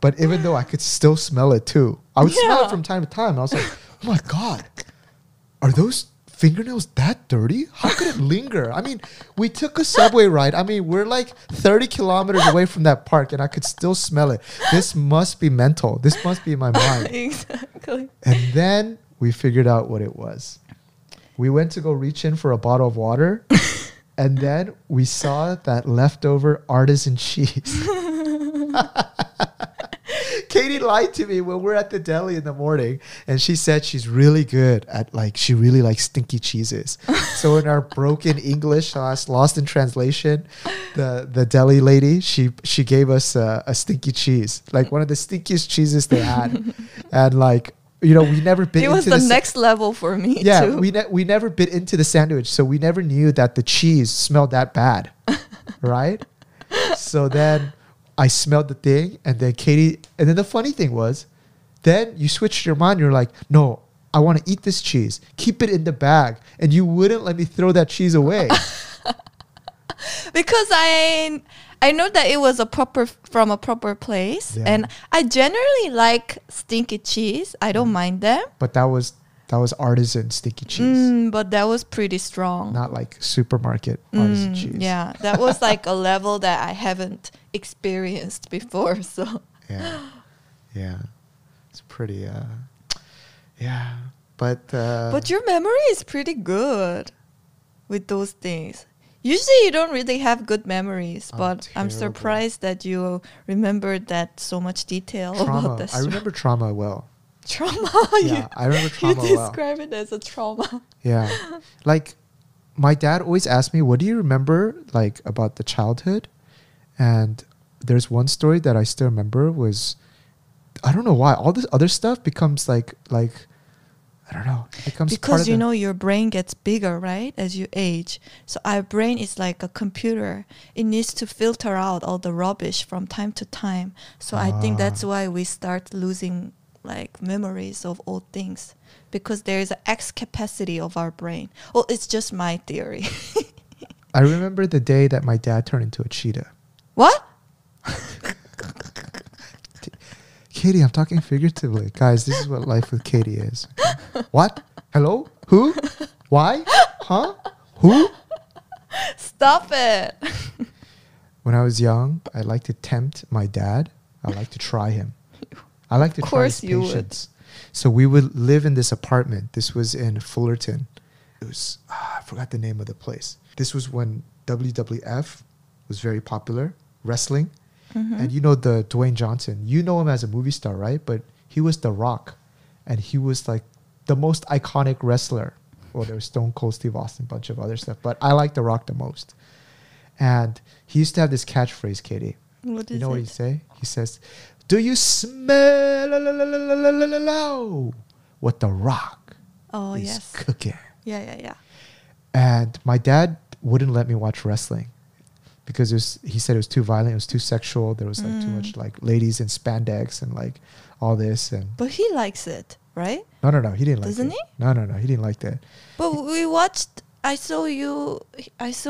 But even though I could still smell it too, I would smell it from time to time. I was like, oh my God, are those fingernails that dirty? How could it linger? I mean, we took a subway ride. I mean, we're like 30 kilometers away from that park and I could still smell it. This must be mental. This must be in my mind. Exactly. And then we figured out what it was. We went to go reach in for a bottle of water. And then we saw that leftover artisan cheese. Katie lied to me when we're at the deli in the morning, and she said she's really good at she really likes stinky cheeses. So in our broken English, lost in translation, the deli lady, she gave us a stinky cheese, like one of the stinkiest cheeses they had. And we never bit into it was the next level for me too. we never bit into the sandwich, so we never knew that the cheese smelled that bad. Right? So then I smelled the thing, and then Katie, and then the funny thing was, then you switched your mind. You're like, no, I want to eat this cheese. Keep it in the bag. And you wouldn't let me throw that cheese away. Because I know that it was from a proper place, Yeah. and I generally like stinky cheese. I don't mind them. But that was artisan sticky cheese. But that was pretty strong. Not like supermarket artisan cheese. Yeah, that was like a level that I haven't experienced before. So Yeah. It's pretty, yeah. But your memory is pretty good with those things. Usually you don't really have good memories, but I'm terrible. surprised that you remembered that so much detail about trauma. this. I remember trauma well. Trauma. Yeah, I remember You trauma well. describe it as a trauma. Yeah. Like, my dad always asked me, what do you remember, like, about the childhood? And there's one story that I still remember was, I don't know why, all this other stuff becomes like I don't know. It becomes part Because of you know your brain gets bigger, right, as you age. So our brain is like a computer. It needs to filter out all the rubbish from time to time. So I think that's why we start losing like memories of old things, because there is an X capacity of our brain. Well, it's just my theory. I remember the day that my dad turned into a cheetah. What? Katie, I'm talking figuratively. Guys, this is what life with Katie is. Okay. What? Hello? Who? Why? Huh? Who? Stop it. When I was young, I liked to tempt my dad. I liked to try him. I like to try his course you would. patience. So we would live in this apartment. This was in Fullerton. It was, I forgot the name of the place. This was when WWF was very popular, wrestling. And you know the Dwayne Johnson. You know him as a movie star, right? But he was The Rock. And he was like the most iconic wrestler. Well, there was Stone Cold Steve Austin, a bunch of other stuff. But I like The Rock the most. And he used to have this catchphrase, Katie. What is You know what it? he say? He says, do you smell what The Rock Oh, is yes. cooking? Yeah. And my dad wouldn't let me watch wrestling because he said it was too violent, it was too sexual, there was like too much like ladies in spandex and like all this. And But he likes it, right? no, he didn't like Doesn't it. he? No, he didn't like that. But we watched. I saw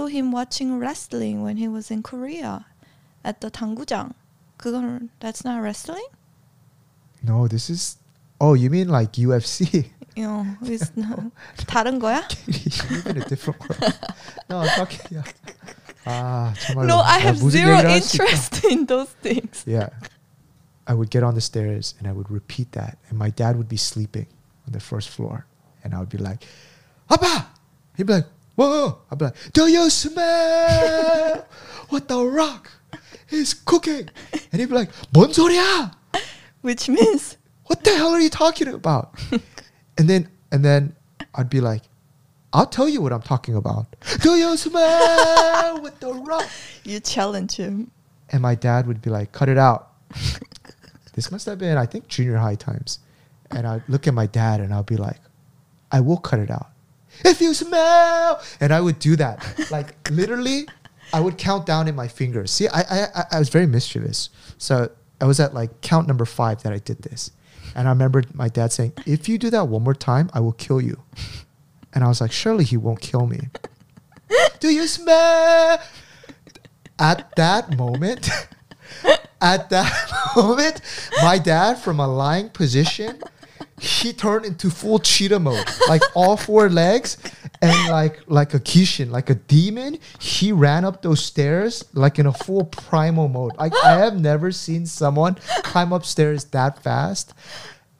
him watching wrestling when he was in Korea, at the 당구장. That's not wrestling. No, this is. Oh, you mean like UFC? You know, it's 다른 거야? You live in a different world. No, I'm talking. Yeah. 정말로. No, I have 무슨 zero 얘기를 할 수 있다. interest in those things. Yeah. I would get on the stairs and I would repeat that. And my dad would be sleeping on the first floor. And I would be like, Appa! He'd be like, whoa! I'd be like, do you smell what The Rock is cooking? And he'd be like, 뭔 소리야? Which means, What the hell are you talking about? and then I'd be like, I'll tell you what I'm talking about. Do you smell what The Rock? you challenge him. And my dad would be like, cut it out. This must have been, I think, junior high times. And I'd look at my dad and I'll be like, I will cut it out. If you smell. And I would do that. Like, literally, I would count down in my fingers. See, I was very mischievous. So I was at like count number 5 that I did this. And I remember my dad saying, if you do that one more time, I will kill you. And I was like, surely he won't kill me. Do you smell? At that moment, my dad, from a lying position, he turned into full cheetah mode, like all 4 legs, and like a Kishin, like a demon. He ran up those stairs like in a full primal mode. Like, I have never seen someone climb upstairs that fast,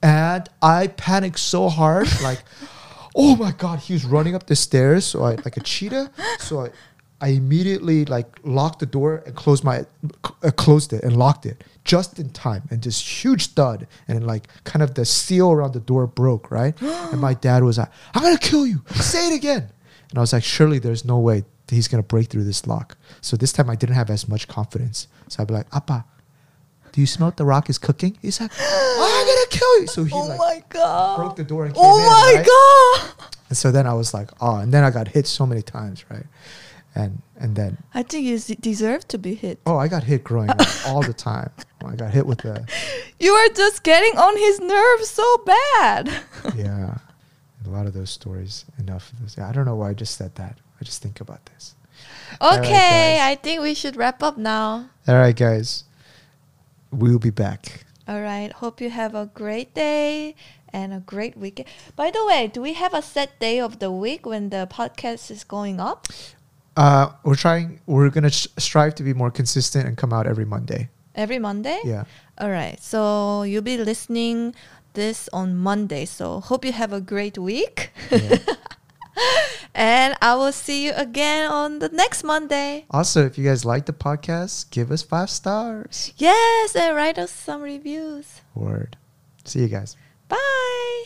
and I panicked so hard, like, oh my god, he was running up the stairs, so I like a cheetah, so I immediately like locked the door and closed it and locked it just in time, and this huge thud, and like kind of the seal around the door broke, right? And my dad was like, I'm gonna kill you, say it again. And I was like, surely there's no way that he's gonna break through this lock. So this time I didn't have as much confidence. So I'd be like, Appa, do you smell what The Rock is cooking? He's like, I'm gonna kill you. So he my god! broke the door and came Oh in, my right? god! And so then I was like, oh, and then I got hit so many times, right? and then I think you deserve to be hit. I got hit growing up all the time. I got hit with the You are just getting on his nerves so bad. yeah, a lot of those stories. Enough of this. I don't know why I just said that. I just think about this. Okay, guys. I think we should wrap up now. All right, guys. We'll be back. All right. Hope you have a great day and a great weekend. By the way, do we have a set day of the week when the podcast is going up? We're going to strive to be more consistent and come out every Monday. Every Monday? Yeah. All right. So you'll be listening this on Monday. So hope you have a great week. Yeah. And I will see you again on the next Monday. Also, if you guys like the podcast, give us 5 stars. Yes, and write us some reviews. Word. See you guys. Bye.